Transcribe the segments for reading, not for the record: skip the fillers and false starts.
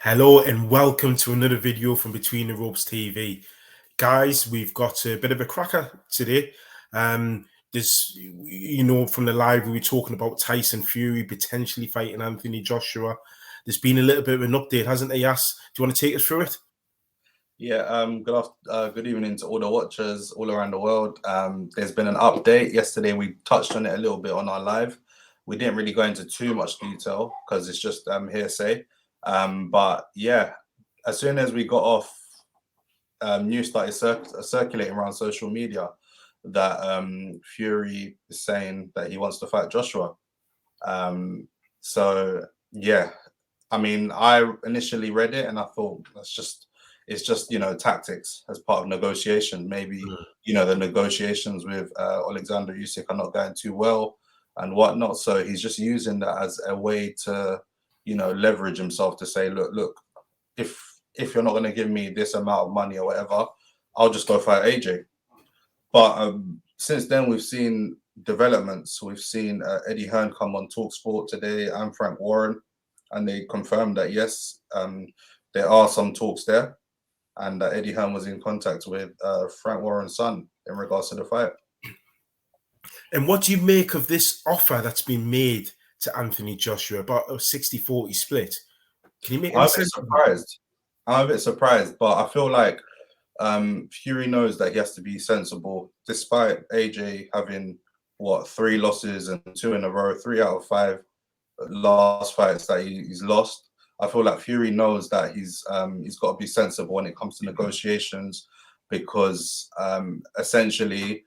Hello and welcome to another video from Between the Ropes TV. Guys, we've got a bit of a cracker today. From the live, we were talking about Tyson Fury potentially fighting Anthony Joshua. There's been a little bit of an update, hasn't there, Yas? Do you want to take us through it? Yeah, good evening to all the watchers all around the world. There's been an update. Yesterday we touched on it a little bit on our live. We didn't really go into too much detail because it's just hearsay. But yeah, as soon as we got off, news started circulating around social media that Fury is saying that he wants to fight Joshua. So yeah, I mean, I initially read it and I thought it's just tactics as part of negotiation. Maybe the negotiations with Alexander Usyk are not going too well and whatnot. So he's just using that as a way to leverage himself to say, look, if you're not going to give me this amount of money or whatever, I'll just go fight AJ. But since then, we've seen developments. We've seen Eddie Hearn come on TalkSport today and Frank Warren, and they confirmed that yes, there are some talks there, and that Eddie Hearn was in contact with Frank Warren's son in regards to the fight. And what do you make of this offer that's been made to Anthony Joshua, about a 60-40 split? Can you make any sense? I'm a bit surprised, but I feel like Fury knows that he has to be sensible, despite AJ having 3 losses and 2 in a row, 3 out of 5 last fights that he's lost. I feel like Fury knows that he's got to be sensible when it comes to negotiations, because essentially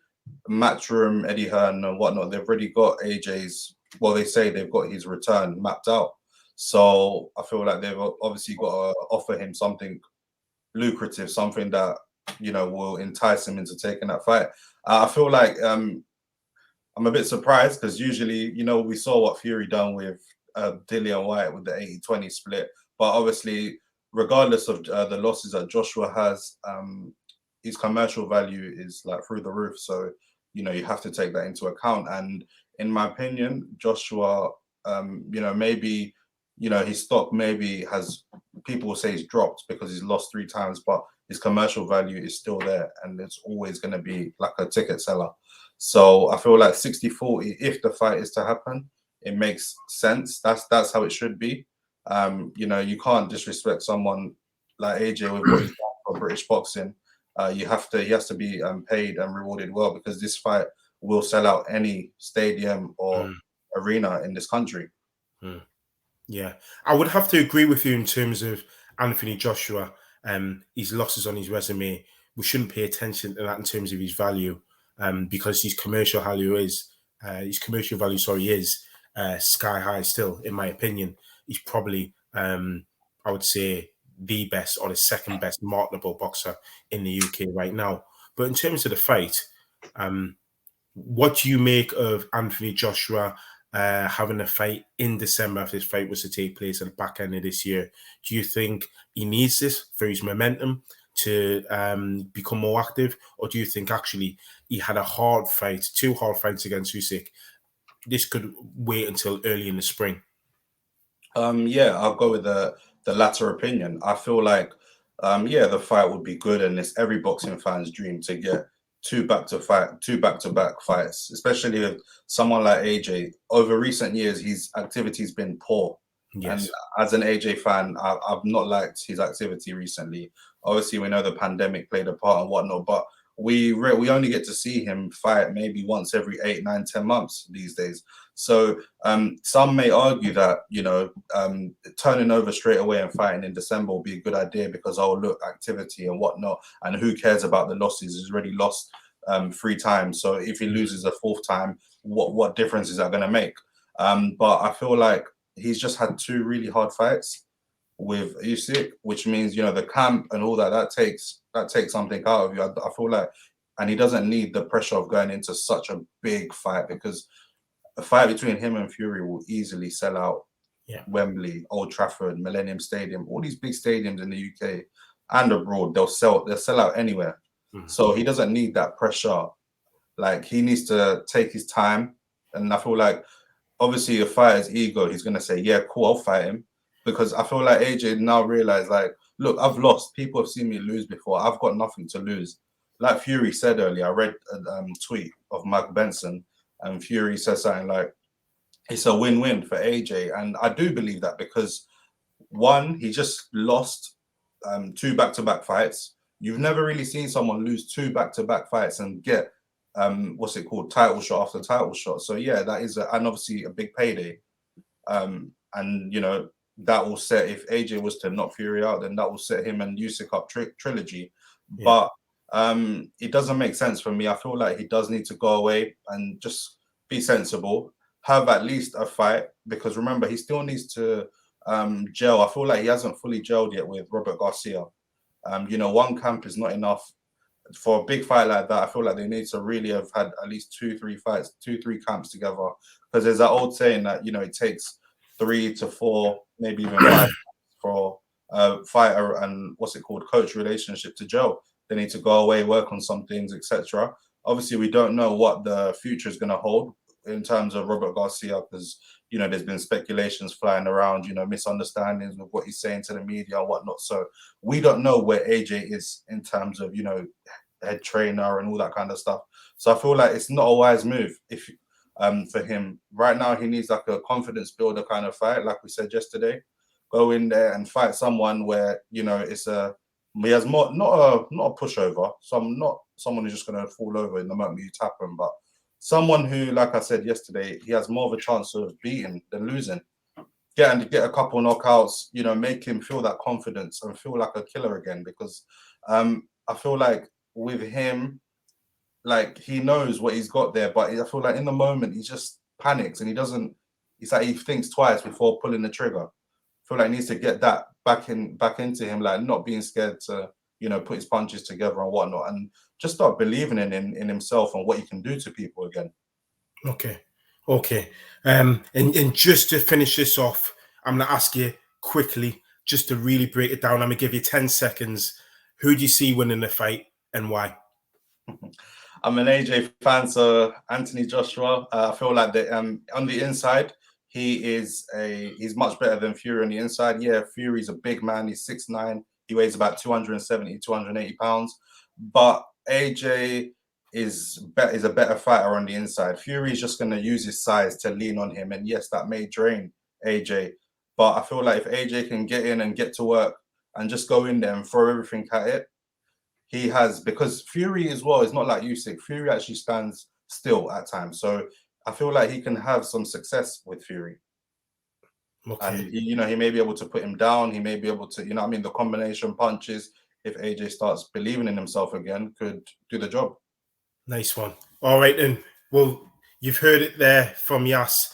Matchroom, Eddie Hearn and whatnot, they've already got AJ's, they say they've got his return mapped out. So I feel like they've obviously got to offer him something lucrative, something that will entice him into taking that fight. I feel like I'm a bit surprised because usually we saw what Fury done with Dillian Whyte with the 80-20 split, but obviously regardless of the losses that Joshua has, his commercial value is like through the roof, so you have to take that into account. And in my opinion, Joshua, maybe his stock maybe has, people will say he's dropped because he's lost 3 times, but his commercial value is still there and it's always going to be like a ticket seller. So I feel like 60-40, if the fight is to happen, it makes sense. That's how it should be. You can't disrespect someone like AJ with what he's done for British boxing. He has to be paid and rewarded well, because this fight will sell out any stadium or arena in this country. Yeah, I would have to agree with you in terms of Anthony Joshua. His losses on his resume, we shouldn't pay attention to that in terms of his value, because his commercial value is sky high still. In my opinion, he's probably I would say the best or the second best marketable boxer in the UK right now. But in terms of the fight, what do you make of Anthony Joshua having a fight in December if this fight was to take place at the back end of this year? Do you think he needs this for his momentum to become more active, or do you think actually he had a hard fight, 2 hard fights against Usyk? This could wait until early in the spring. Yeah, I'll go with the latter opinion. I feel like the fight would be good, and it's every boxing fan's dream to get 2 back-to-back fights, especially with someone like AJ. Over recent years, his activity's been poor. Yes. And as an AJ fan, I've not liked his activity recently. Obviously, we know the pandemic played a part and whatnot, but we only get to see him fight maybe once every 8, 9, 10 months these days. So some may argue that turning over straight away and fighting in December will be a good idea, because activity and whatnot, and who cares about the losses? He's already lost 3 times, so if he loses a 4th time, what difference is that going to make? But I feel like he's just had 2 really hard fights with Usyk, which means the camp and all that takes something out of you. I feel like, and he doesn't need the pressure of going into such a big fight, because a fight between him and Fury will easily sell out. Wembley, Old Trafford, Millennium Stadium, all these big stadiums in the UK and abroad, they'll sell out anywhere. So he doesn't need that pressure. Like, he needs to take his time, and I feel like obviously a fighter's ego, he's gonna say, yeah, cool, I'll fight him. because I feel like AJ now realized, like, look, I've lost. People have seen me lose before. I've got nothing to lose. Like Fury said earlier, I read a tweet of Mike Benson, and Fury says something like, it's a win-win for AJ. And I do believe that because, one, he just lost 2 back-to-back fights. You've never really seen someone lose 2 back-to-back fights and get what's it called, title shot after title shot. So yeah, that is and obviously a big payday. And you know, that will set, if AJ was to knock Fury out, then that will set him and Usyk up trilogy. Yeah. But it doesn't make sense for me. I feel like he does need to go away and just be sensible, have at least a fight, because remember, he still needs to gel. I feel like he hasn't fully gelled yet with Robert Garcia. You know, one camp is not enough for a big fight like that. I feel like they need to really have had at least 2-3 fights, 2-3 camps together, because there's that old saying that, you know, it takes 3 to 4, maybe even 5 for a fighter and what's it called, coach relationship to gel. They need to go away, work on some things, etc. Obviously, we don't know what the future is going to hold in terms of Robert Garcia, because, you know, there's been speculations flying around, you know, misunderstandings with what he's saying to the media and whatnot. So we don't know where AJ is in terms of, you know, head trainer and all that kind of stuff. So I feel like it's not a wise move if for him right now. He needs like a confidence builder kind of fight, like we said yesterday. Go in there and fight someone where, you know, it's a, he has more, not a pushover. So I'm not someone who's just going to fall over in the moment you tap him, but someone who, like I said yesterday, he has more of a chance of beating than losing. Get a couple knockouts, you know, make him feel that confidence and feel like a killer again. Because I feel like with him, like, he knows what he's got there, but I feel like in the moment he just panics and he doesn't. It's like he thinks twice before pulling the trigger. I feel like he needs to get that back into him, like not being scared to, you know, put his punches together and whatnot, and just start believing in himself and what he can do to people again. Okay. And just to finish this off, I'm going to ask you quickly, just to really break it down. I'm going to give you 10 seconds. Who do you see winning the fight and why? I'm an AJ fan, so Anthony Joshua. I feel like on the inside, he's much better than Fury on the inside. Yeah, Fury's a big man. He's 6'9". He weighs about 270, 280 pounds. But AJ is a better fighter on the inside. Fury's just going to use his size to lean on him. And yes, that may drain AJ. But I feel like if AJ can get in and get to work and just go in there and throw everything at it, he has, because Fury as well is not like Usyk. Fury actually stands still at times. So I feel like he can have some success with Fury. Okay. And he may be able to put him down. He may be able to, the combination punches, if AJ starts believing in himself again, could do the job. Nice one. All right, then. Well, you've heard it there from Yas.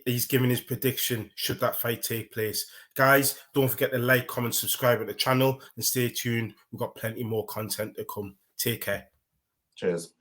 He's giving his prediction should that fight take place. Guys, don't forget to like, comment, subscribe to the channel, and stay tuned. We've got plenty more content to come. Take care. Cheers.